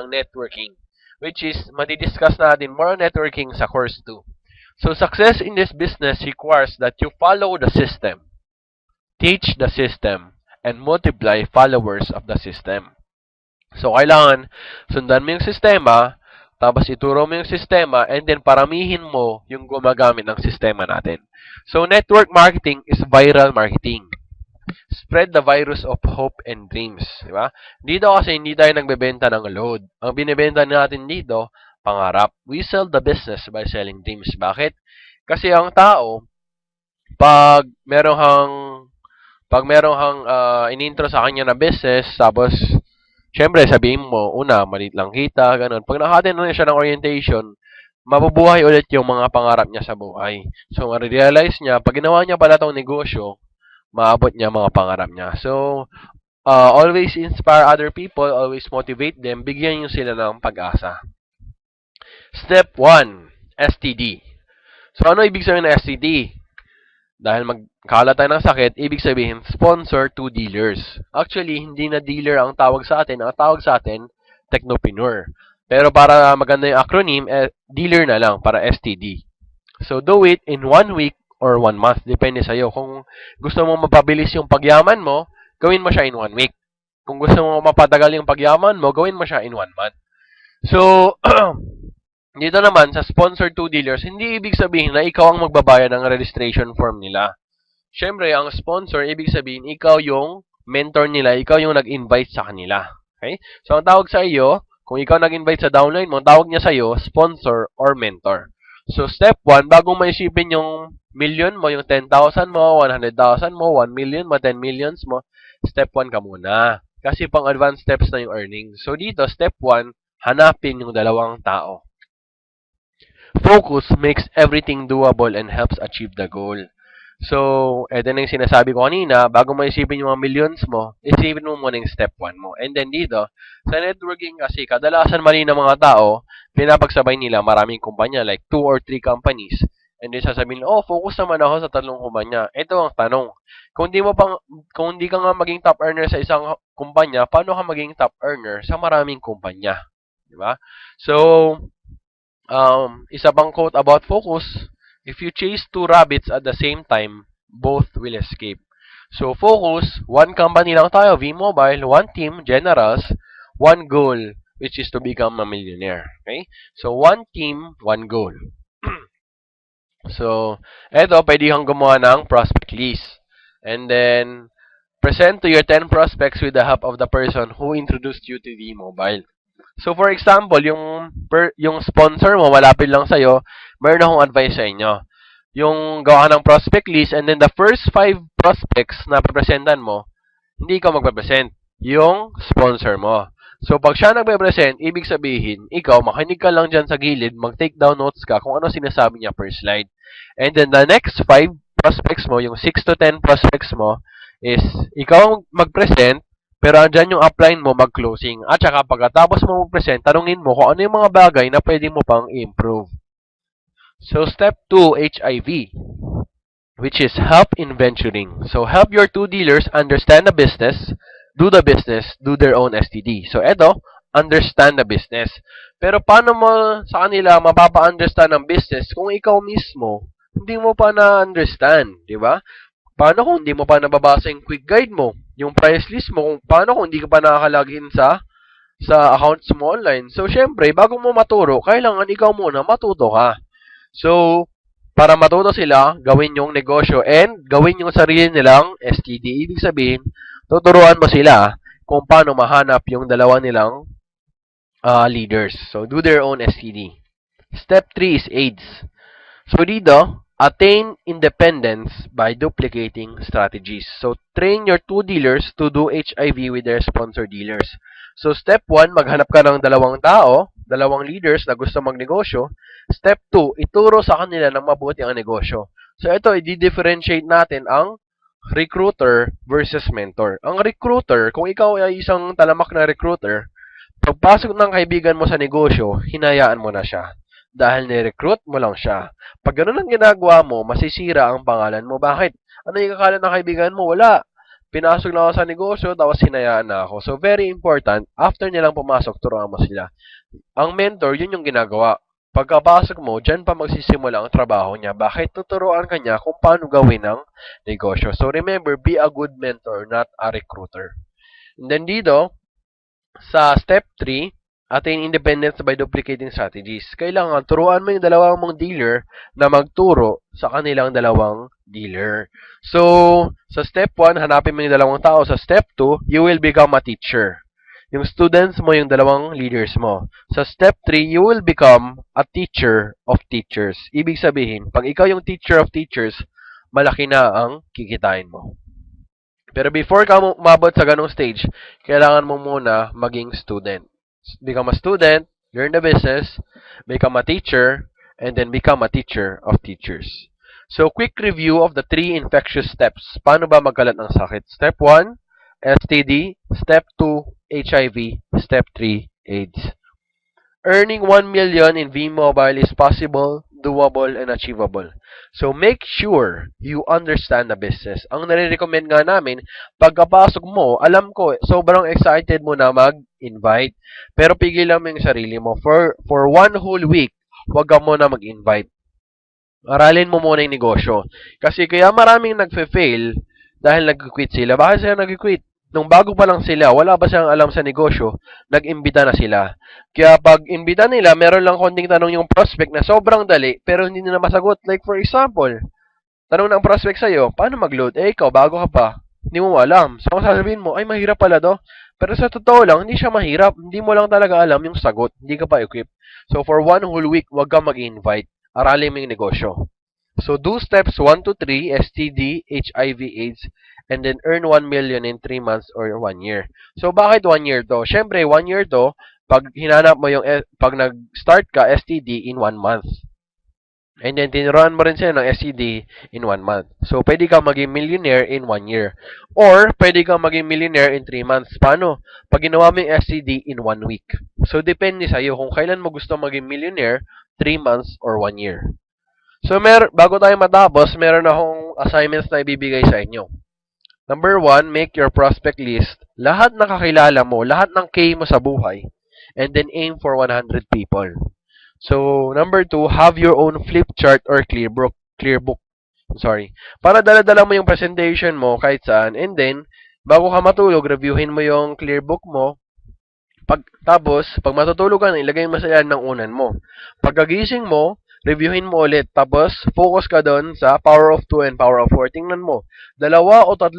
ng networking, which is madidiscuss natin more on networking sa course 2. So, success in this business requires that you follow the system, teach the system, and multiply followers of the system. So, kailangan sundan mo yung sistema, tapos ituro mo yung sistema, and then paramihin mo yung gumagamit ng sistema natin. So, network marketing is viral marketing. Spread the virus of hope and dreams. Di ba? Dito kasi hindi tayo nagbebenta ng load. Ang binibenta natin dito, pangarap. We sell the business by selling dreams. Bakit? Kasi ang tao, pag merong hang inintro sa kanya na business, tapos syempre sabihin mo, una, maliit lang kita, ganun. Pag nakatin na siya ng orientation, mabubuhay ulit yung mga pangarap niya sa buhay. So, ma-realize niya, pag ginawa niya pala tong negosyo, maabot niya mga pangarap niya. So, always inspire other people, always motivate them, bigyan niyo sila ng pag-asa. Step 1, STD. So, ano ibig sabihin ng STD? Dahil magkalat tayo ng sakit, ibig sabihin, sponsor to dealers. Actually, hindi na dealer ang tawag sa atin. Ang tawag sa atin, technopreneur. Pero para maganda yung acronym, dealer na lang, para STD. So, do it in 1 week or 1 month. Depende sa'yo. Kung gusto mo mapabilis yung pagyaman mo, gawin mo siya in 1 week. Kung gusto mo mapatagal yung pagyaman mo, gawin mo siya in 1 month. So, dito naman, sa sponsor to dealers, hindi ibig sabihin na ikaw ang magbabayad ng registration form nila. Siyempre, ang sponsor, ibig sabihin, ikaw yung mentor nila, ikaw yung nag-invite sa kanila. Okay? So, ang tawag sa iyo, kung ikaw nag-invite sa downline mo, ang tawag niya sa iyo, sponsor or mentor. So, step 1, bago maisipin yung million mo, yung 10,000 mo, 100,000 mo, 1 million mo, 10 millions mo, step 1 ka muna. Kasi pang advanced steps na yung earnings. So, dito, step 1, hanapin yung dalawang tao. Focus makes everything doable and helps achieve the goal. So, eto na yung sinasabi ko kanina, bago mo isipin yung mga millions mo, isipin mo muna yung step 1 mo. And then dito, sa networking kasi, kadalasan mali ng mga tao, pinapagsabay nila maraming kumpanya, like 2 or 3 companies. And then sasabihin, focus naman ako sa 3 kumpanya. Ito ang tanong. Kung hindi ka nga maging top earner sa isang kumpanya, paano ka maging top earner sa maraming kumpanya? Di ba? So, isa pang quote about focus, if you chase 2 rabbits at the same time, both will escape. So, focus, 1 company lang tayo, V-Mobile, 1 team, Generals, 1 goal, which is to become a millionaire. Okay? So, 1 team, 1 goal. So, eto, pwede kang gumawa ng prospect list. And then, present to your 10 prospects with the help of the person who introduced you to V-Mobile. So, for example, yung sponsor mo, malapit lang sa'yo, meron akong advice sa inyo. Yung gawa ng prospect list, and then the first 5 prospects na papresentan mo, hindi ka magpapresent. Yung sponsor mo. So, pag siya nagpe-present, ibig sabihin, ikaw, makinig ka lang dyan sa gilid, mag-take down notes ka kung ano sinasabi niya per slide. And then, the next 5 prospects mo, yung 6 to 10 prospects mo, is, ikaw mag-present, pero andyan yung upline mo, mag-closing. At saka pagkatapos mo mag-present, tanungin mo kung ano yung mga bagay na pwede mo pang improve. So, step 2, HIV, which is help in venturing. So, help your 2 dealers understand the business, do their own STD. So, eto, understand the business. Pero paano mo sa kanila mapapa-understand ang business kung ikaw mismo hindi mo pa na-understand, di ba? Paano kung hindi mo pa nababasa yung quick guide mo, yung price list mo, paano kung hindi ka pa nakaka-login sa accounts mo online? So, syempre, bago mo maturo, kailangan ikaw muna matuto ka. So, para matuto sila, gawin yung negosyo and gawin yung sarili nilang STD. Ibig sabihin, tuturuan mo sila kung paano mahanap yung dalawa nilang leaders. So, do their own STD. Step 3 is AIDS. So, dito, attain independence by duplicating strategies. So, train your 2 dealers to do HIV with their sponsor dealers. So, step 1, maghanap ka ng dalawang tao, dalawang leaders na gusto magnegosyo. Step 2, ituro sa kanila ng mabuti ang negosyo. So, ito, i-differentiate natin ang recruiter versus mentor. Ang recruiter, kung ikaw ay isang talamak na recruiter, pagpasok ng kaibigan mo sa negosyo, hinayaan mo na siya. Dahil ni-recruit mo lang siya. Pag ganun ang ginagawa mo, masisira ang pangalan mo. Bakit? Ano yung kakalat ng kaibigan mo? Wala. pinasok na ako sa negosyo, tapos hinayaan na ako. So, very important, after nilang pumasok, turuan mo sila. Ang mentor, yun yung ginagawa. Pagkapasok mo, dyan pa magsisimula ang trabaho niya. Bakit? Tuturuan ka niya kung paano gawin ang negosyo. So, remember, be a good mentor, not a recruiter. And then dito, sa step 3, attain independence by duplicating strategies. Kailangan turuan mo yung dalawang mong dealer na magturo sa kanilang dalawang dealer. So, sa step 1, hanapin mo yung dalawang tao. Sa step 2, you will become a teacher. Yung students mo, yung dalawang leaders mo. Sa step 3, you will become a teacher of teachers. Ibig sabihin, pag ikaw yung teacher of teachers, malaki na ang kikitain mo. Pero before ka umabot sa ganong stage, kailangan mo muna maging student. Become a student, learn the business, become a teacher, and then become a teacher of teachers. So, quick review of the 3 infectious steps. Paano ba magkalat ng sakit? Step 1, STD. Step 2, HIV. Step 3, AIDS. Earning 1 million in V-Mobile is possible, doable, and achievable. So, make sure you understand the business. Ang nare-recommend nga namin, pagkapasok mo, alam ko, sobrang excited mo na mag-invite. Pero pigilan mo yung sarili mo. For 1 whole week, huwag ka muna mag-invite. Aralin mo muna yung negosyo. Kasi kaya maraming nagfe-fail dahil nag-quit sila. Bakit sila nag-quit? Nung bago pa lang sila, wala ba silang alam sa negosyo, nag-imbita na sila. Kaya pag imbita nila, meron lang konting tanong yung prospect na sobrang dali, pero hindi nila masagot. Like for example, tanong ng prospect sa'yo, paano mag-load? Eh, ikaw, bago ka pa. Hindi mo alam. So, kung sasabihin mo, ay, mahirap pala to. Pero sa totoo lang, hindi siya mahirap. Hindi mo lang talaga alam yung sagot. Hindi ka pa equipped. So, for 1 whole week, wag kang mag-invite. Aralin mo yung negosyo. So, do steps 1 to 3, STD, HIV, AIDS, and then earn 1 million in 3 months or 1 year. So, bakit 1 year to? Siyempre, 1 year to, pag hinanap mo yung, pag nag-start ka, STD in 1 month. And then, tinuruan mo rin sila ng STD in 1 month. So, pwede kang maging millionaire in 1 year. Or, pwede kang maging millionaire in 3 months. Paano? Pag ginawa mo yung STD in 1 week. So, depende sa'yo kung kailan mo gusto maging millionaire, 3 months or 1 year. So, bago tayo matapos, meron akong assignments na ibibigay sa inyo. Number 1, make your prospect list. Lahat ng kakilala mo, lahat ng K mo sa buhay. And then aim for 100 people. So, number 2, have your own flip chart or clear book. Sorry. Para dala-dala mo yung presentation mo kahit saan. And then, bago ka matulog, reviewin mo yung clear book mo. Tapos, pag matutulog ka na, ilagay mo sa yan ng unan mo. Pagkagising mo, reviewin mo ulit. Tapos, focus ka doon sa power of 2 and power of 4. Tingnan mo. 2 o 3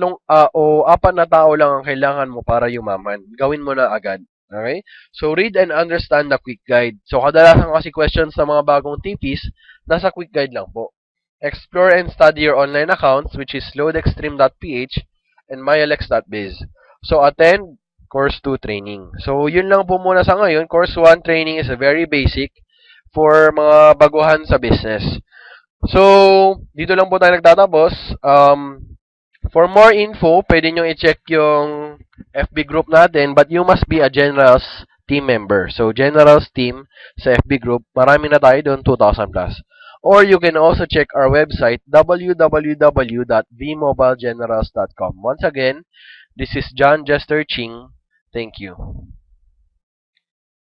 o 4 na tao lang ang kailangan mo para yumaman. Gawin mo na agad. Okay? So, read and understand the quick guide. So, kadalasan kasi questions sa mga bagong tipis, nasa quick guide lang po. Explore and study your online accounts, which is loadextreme.ph and myalex.biz. So, attend Course 2 training. So, yun lang po muna sa ngayon. Course 1 training is a very basic for mga baguhan sa business. So, dito lang po tayo nagtatapos. For more info, pwede nyo i-check yung FB group natin, but you must be a Generals team member. So, Generals team sa FB group, marami na tayo doon, 2,000 plus. Or you can also check our website, www.vmobilegenerals.com. Once again, this is John Jester Ching. Thank you.